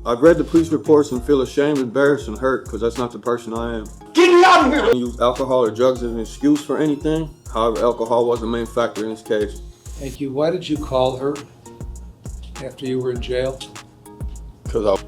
I've read the police reports and feel ashamed, embarrassed, and hurt because that's not the person I am. Get me out of here! Use alcohol or drugs as an excuse for anything. However, alcohol was the main factor in this case. Thank you. Why did you call her after you were in jail? Because I...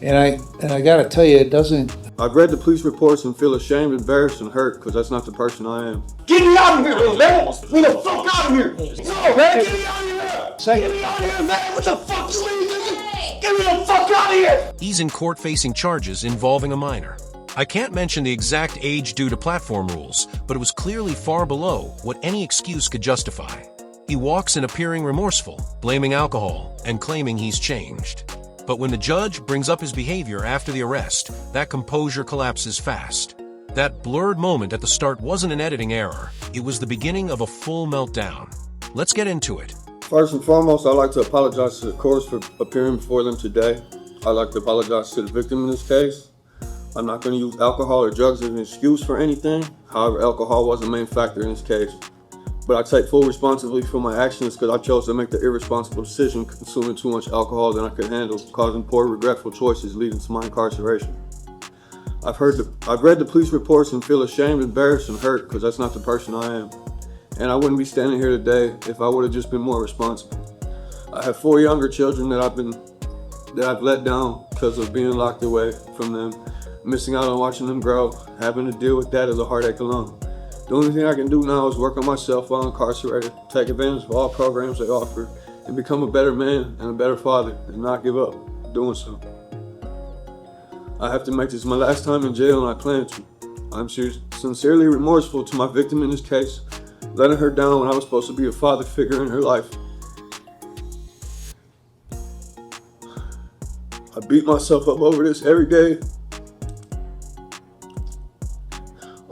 And I gotta tell you, it doesn't. I've read the police reports and feel ashamed, embarrassed, and hurt because that's not the person I am. Get me out of here, man! Get me the fuck out of here! No, man, get me out of here! Get me out of here, man! What the fuck you mean, nigga? Get me the fuck out of here! He's in court facing charges involving a minor. I can't mention the exact age due to platform rules, but it was clearly far below what any excuse could justify. He walks in appearing remorseful, blaming alcohol, and claiming he's changed. But when the judge brings up his behavior after the arrest, that composure collapses fast. That blurred moment at the start wasn't an editing error. It was the beginning of a full meltdown. Let's get into it. First and foremost, I'd like to apologize to the courts for appearing before them today. I'd like to apologize to the victim in this case. I'm not going to use alcohol or drugs as an excuse for anything. However, alcohol was the main factor in this case. But I take full responsibility for my actions because I chose to make the irresponsible decision, consuming too much alcohol than I could handle, causing poor, regretful choices leading to my incarceration. I've read the police reports and feel ashamed, embarrassed, and hurt because that's not the person I am. And I wouldn't be standing here today if I would have just been more responsible. I have 4 younger children that I've let down because of being locked away from them, missing out on watching them grow. Having to deal with that is a heartache alone. The only thing I can do now is work on myself while incarcerated, take advantage of all programs they offer, and become a better man and a better father, and not give up doing so. I have to make this my last time in jail, and I plan to. I'm sincerely remorseful to my victim in this case, letting her down when I was supposed to be a father figure in her life. I beat myself up over this every day.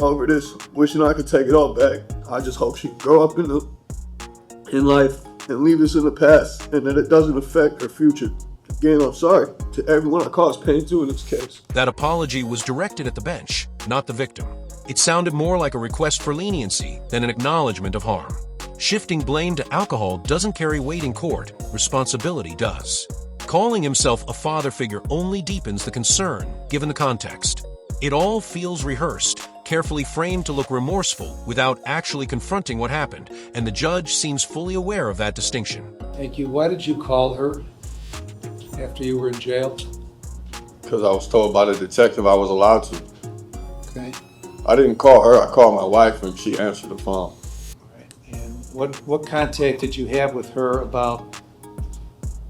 Over this, wishing I could take it all back. I just hope she can grow up in life and leave this in the past, and that it doesn't affect her future. Again, I'm sorry to everyone I caused pain to in this case. That apology was directed at the bench, not the victim. It sounded more like a request for leniency than an acknowledgement of harm. Shifting blame to alcohol doesn't carry weight in court, responsibility does. Calling himself a father figure only deepens the concern, given the context. It all feels rehearsed, carefully framed to look remorseful without actually confronting what happened, and the judge seems fully aware of that distinction. Thank you. Why did you call her after you were in jail? Because I was told by the detective I was allowed to. Okay. I didn't call her, I called my wife and she answered the phone. All right. And what contact did you have with her about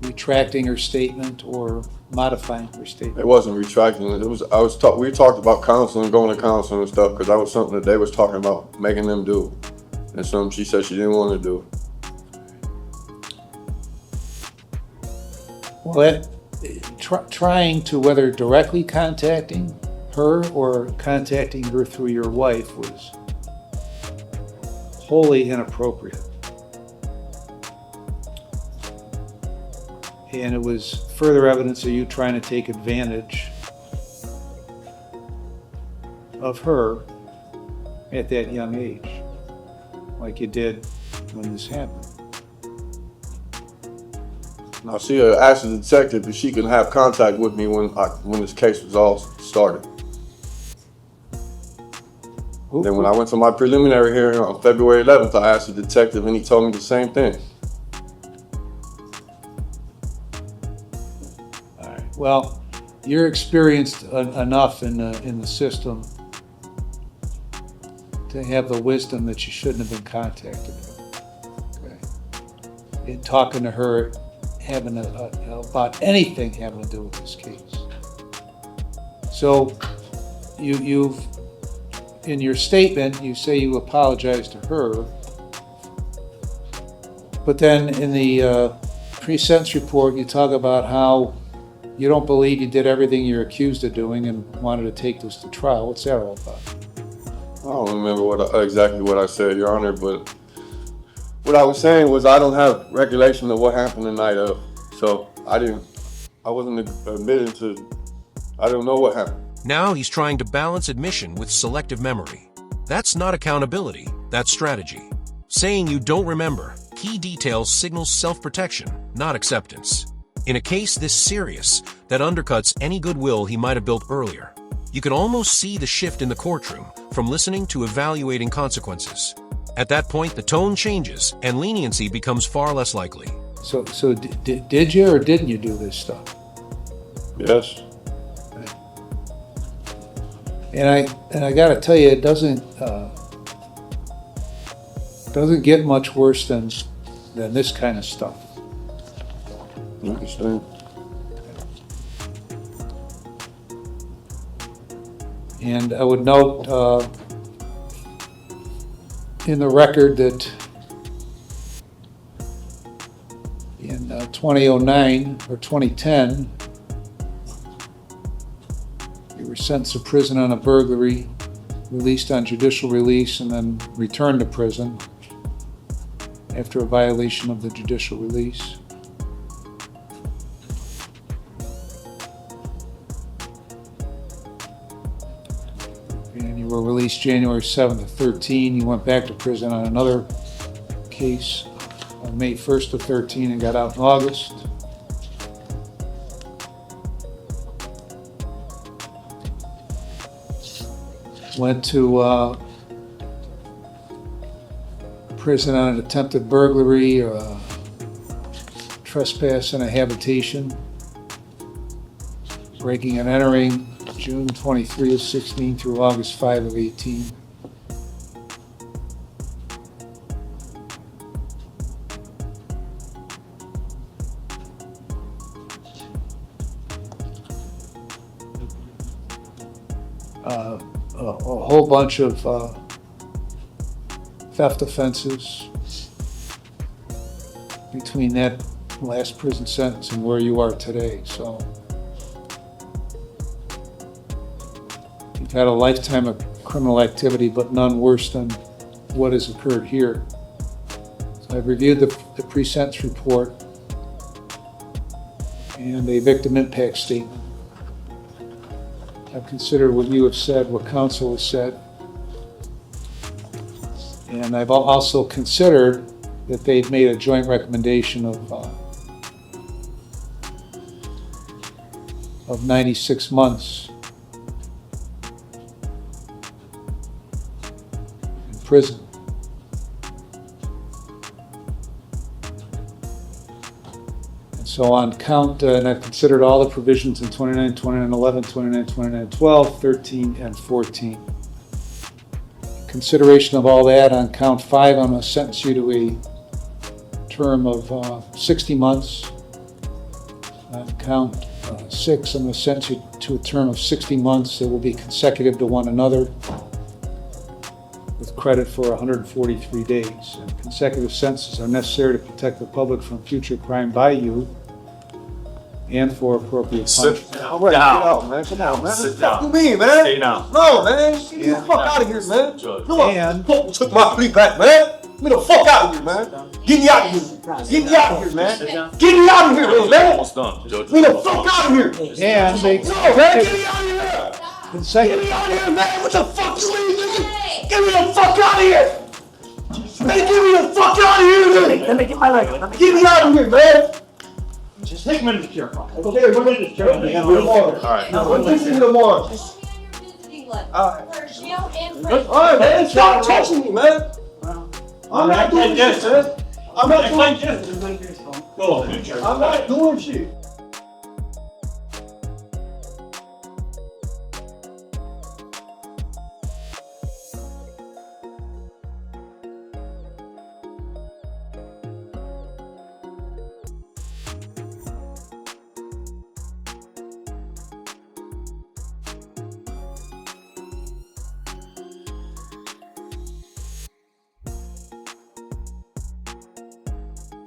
retracting her statement or modifying her statement? It wasn't retracting. We talked about counseling, going to counseling and stuff, because that was something that they was talking about making them do, and something she said she didn't want to do. Well, trying to, whether directly contacting her or contacting her through your wife, was wholly inappropriate. And it was further evidence of you trying to take advantage of her at that young age, like you did when this happened. Now she asked the detective if she could have contact with me when this case was all started. Then when I went to my preliminary hearing on February 11th, I asked the detective and he told me the same thing. Well, you're experienced enough in the system to have the wisdom that you shouldn't have been contacted. Okay. In talking to her, having about anything having to do with this case. So, you've in your statement you say you apologize to her, but then in the pre-sentence report you talk about how you don't believe you did everything you're accused of doing and wanted to take this to trial. What's that all about? I don't remember exactly what I said, Your Honor, but what I was saying was I don't have recollection of what happened the night of. So I wasn't admitting to, I don't know what happened. Now he's trying to balance admission with selective memory. That's not accountability, that's strategy. Saying you don't remember key details signals self-protection, not acceptance. In a case this serious, that undercuts any goodwill he might have built earlier. You can almost see the shift in the courtroom from listening to evaluating consequences. At that point, the tone changes and leniency becomes far less likely. So did you or didn't you do this stuff? Yes. And I got to tell you, it doesn't get much worse than this kind of stuff. I understand. And I would note in the record that in 2009 or 2010, you were sentenced to prison on a burglary, released on judicial release, and then returned to prison after a violation of the judicial release. And you were released January 7th of 13. You went back to prison on another case on May 1st of 13 and got out in August. Went to prison on an attempted burglary, trespass in a habitation, breaking and entering, June 23 of 16 through August 5 of 18. A whole bunch of theft offenses between that last prison sentence and where you are today. So you've had a lifetime of criminal activity, but none worse than what has occurred here. So I've reviewed the pre-sentence report and a victim impact statement. I've considered what you have said, what counsel has said, and I've also considered that they've made a joint recommendation of 96 months in prison. So on count, and I've considered all the provisions in 29, 29, 11, 29, 29, 12, 13, and 14. Consideration of all that, on count 5, I'm going to sentence you to a term of 60 months. On count 6, I'm going to sentence you to a term of 60 months that will be consecutive to one another with credit for 143 days. And consecutive sentences are necessary to protect the public from future crime by you and for appropriate punishment. Sit down. All right, get out, man. Sit down, man. Sit down. What do you mean, man? Stay down. No, man. Get me the fuck out of here, man. Judge. No, And- took my plea back, man. Get me the fuck out of here, man. Get me out of here. Get me out of here, man. Get me out of here, man. Almost done, Judge. Get me the fuck out of here. And they No, man. Get me out of here. Get consecutive. me out of here, man. What the fuck you mean, nigga? Get me the fuck out of here. Man, get me the fuck out of here, man. Let me get my leg. Get me out of here, man. Just take him into the chair. Okay, we're in this chair. All right. We're listening tomorrow. Alright, man, stop touching me, man. I'm not doing shit, man. I'm not doing shit. Go. I'm not doing shit.